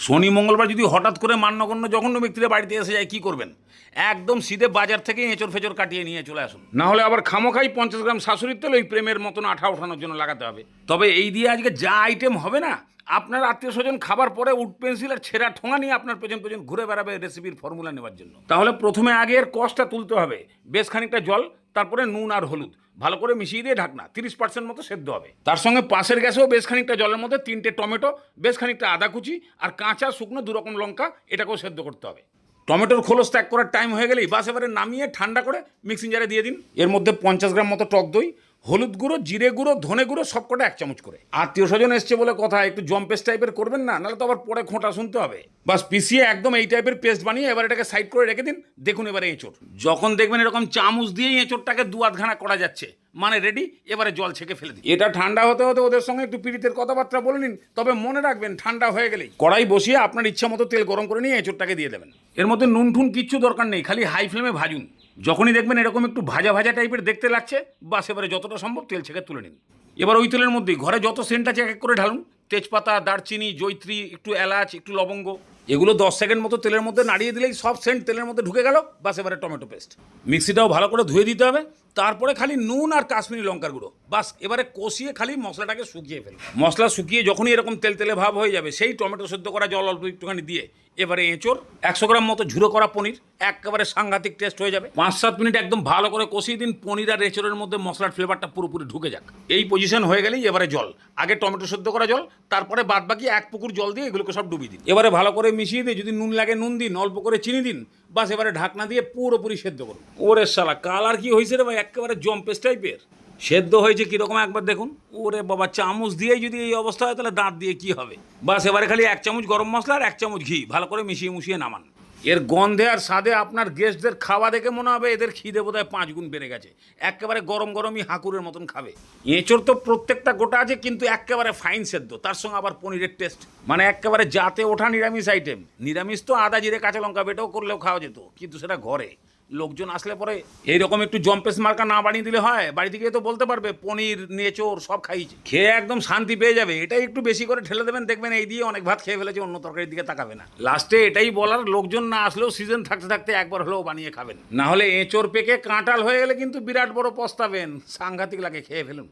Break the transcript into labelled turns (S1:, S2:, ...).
S1: শনি মঙ্গলবার যদি হঠাৎ করে মান্যগণ্য জঘন্য ব্যক্তিরা বাড়িতে এসে যায় কি করবেন? একদম সিধে বাজার থেকে এঁচড় ফেচড় কাটিয়ে নিয়ে চলে আসুন, না হলে আবার খামোখাই 50 গ্রাম শাশুড়ির তেল ওই প্রেমের মতন আঠা ওঠানোর জন্য লাগাতে হবে। তবে এই দিয়ে আজকে যা আইটেম হবে না, আপনার আত্মীয় স্বজন খাবার পরে উড পেন্সিল আর ছেঁড়া ঠোঙা নিয়ে আপনার পেছন পেছন ঘুরে বেড়াবে রেসিপির ফর্মুলা নেওয়ার জন্য। তাহলে প্রথমে আগে এর কষটা তুলতে হবে। বেশ খানিকটা জল, তারপরে নুন আর হলুদ ভালো করে মিশিয়ে দিয়ে ঢাকনা 30% মতো সেদ্ধ হবে। তার সঙ্গে পাশের গ্যাসেও বেশ খানিকটা জলের মধ্যে 3টে টমেটো, বেশ খানিকটা আদা কুচি আর কাঁচা শুকনো 2 রকম লঙ্কা এটাকেও সেদ্ধ করতে হবে। টমেটোর খোলস ত্যাগ করার টাইম হয়ে গেলেই বাস এবারে নামিয়ে ঠান্ডা করে মিক্সিং জারে দিয়ে দিন। এর মধ্যে 50 গ্রাম মতো টক দই, হলুদ গুঁড়ো, জিরে গুঁড়ো, ধনে গুঁড়ো সবকটা 1 চামচ করে। আত্মীয় স্বজন এসছে বলে কথা, একটু জম্পেস টাইপের করবেন না, নাহলে তো আবার পরে খোঁটা শুনতে হবে। বাস পিছিয়ে একদম এই টাইপের পেস্ট বানিয়ে এবার এটাকে সাইড করে রেখে দিন। দেখুন এবারে এঁচড় যখন দেখবেন এরকম চামচ দিয়েই এঁচড়টাকে 2 আধখানা করা যাচ্ছে, মানে রেডি। এবারে জল ছেঁকে ফেলে দিন। এটা ঠান্ডা হতে হতে ওদের সঙ্গে একটু পীড়িতের কথাবার্তা বলে নিন। তবে মনে রাখবেন ঠান্ডা হয়ে গেলেই কড়াই বসিয়ে আপনার ইচ্ছা মতো তেল গরম করে নিয়ে এঁচড়টাকে দিয়ে দেবেন। এর মধ্যে নুন ঠুন কিচ্ছু দরকার নেই, খালি হাই ফ্লেমে ভাজুন। যখনই দেখবেন এরকম একটু ভাজা ভাজা টাইপের দেখতে লাগছে, বাস এবারে যতটা সম্ভব তেল ছেঁকে তুলে নিন। এবার ওই তেলের মধ্যেই ঘরে যত সেন্ট আছে এক এক করে ঢালুন। তেজপাতা, দারচিনি, জয়ত্রী, একটু এলাচ, একটু লবঙ্গ, এগুলো 10 সেকেন্ড মতো তেলের মধ্যে নাড়িয়ে দিলেই সব সেন্ট তেলের মধ্যে ঢুকে গেল। বাস এবারে টমেটো পেস্ট, মিক্সিটাও ভালো করে ধুয়ে দিতে হবে। তারপরে খালি নুন আর কাশ্মীরি লঙ্কার গুঁড়ো, বাস এবারে কষিয়ে খালি মশলাটাকে শুকিয়ে ফেলুন। মশলা শুকিয়ে যখনই এরকম তেল তেলে ভাব হয়ে যাবে, সেই টমেটো সেদ্ধ করা জল অল্প একটুখানি দিয়ে এবারে এঁচড়, 100 গ্রাম মতো ঝুরো করা পনির, একেবারে সাংঘাতিক টেস্ট হয়ে যাবে। 5-7 মিনিট একদম ভালো করে কষিয়ে দিন। পনির আর এঁচড়ের মধ্যে মশলার ফ্লেভারটা পুরোপুরি ঢুকে যাক। এই পজিশন হয়ে গেলেই এবারে জল, আগে টমেটো সেদ্ধ করা জল, তারপরে বাদ বাকি 1 পুকুর জল দিয়ে এগুলোকে সব ডুবিয়ে দিন। এবারে ভালো করে মিশিয়ে দিয়ে যদি নুন লাগে নুন দিন, অল্প করে চিনি দিন। বাস এবারে ঢাকনা দিয়ে পুরোপুরি সেদ্ধ করুন। ওরে শালা কালার কি হয়েছে রে ভাই, একেবারে জম্পেস টাইপের সেদ্ধ হয়েছে। কীরকম একবার দেখুন। ওরে বাবা, চামচ দিয়েই যদি এই অবস্থা হয় তাহলে দাঁত দিয়ে কি হবে। বাস এবারে খালি 1 চামচ গরম মশলা আর 1 চামচ ঘি ভালো করে মিশিয়ে নামান। এর গন্ধে আর স্বাদে আপনার গেস্টদের খাওয়া দেখে মনে হবে এদের খিদে বোধহয় 5 গুণ বেড়ে গেছে। একেবারে গরম গরমই হাঁকুরের মতন খাবে। এঁচড় তো প্রত্যেকটা গোটা আছে, কিন্তু একেবারে ফাইন সেদ্ধ, তার সঙ্গে আবার পনিরের টেস্ট, মানে একেবারে জাতে ওঠা নিরামিষ আইটেম। নিরামিষ তো আদা জিরে কাঁচা লঙ্কা বেটেও করলেও খাওয়া যেত, কিন্তু সেটা ঘরে লোকজন আসলে পরে এইরকম একটু জম্পেস মার্কা না বানিয়ে দিলে হয়। বাড়ি থেকে তো বলতে পারবে পনির নেচোর সব খাইছে, খেয়ে একদম শান্তি পেয়ে যাবে। এটাই একটু বেশি করে ঠেলে দেবেন, দেখবেন এই দিয়ে অনেক ভাত খেয়ে ফেলেছে, অন্য তরকারির দিকে তাকাবে না। লাস্টে এটাই বলার, লোকজন না আসলেও সিজন থাকতে থাকতে একবার হলেও বানিয়ে খাবেন, না হলে এঁচোর পেকে কাঁটাল হয়ে গেলে কিন্তু বিরাট বড় পস্তাবেন। সাংঘাতিক লাগে, খেয়ে ফেলুন।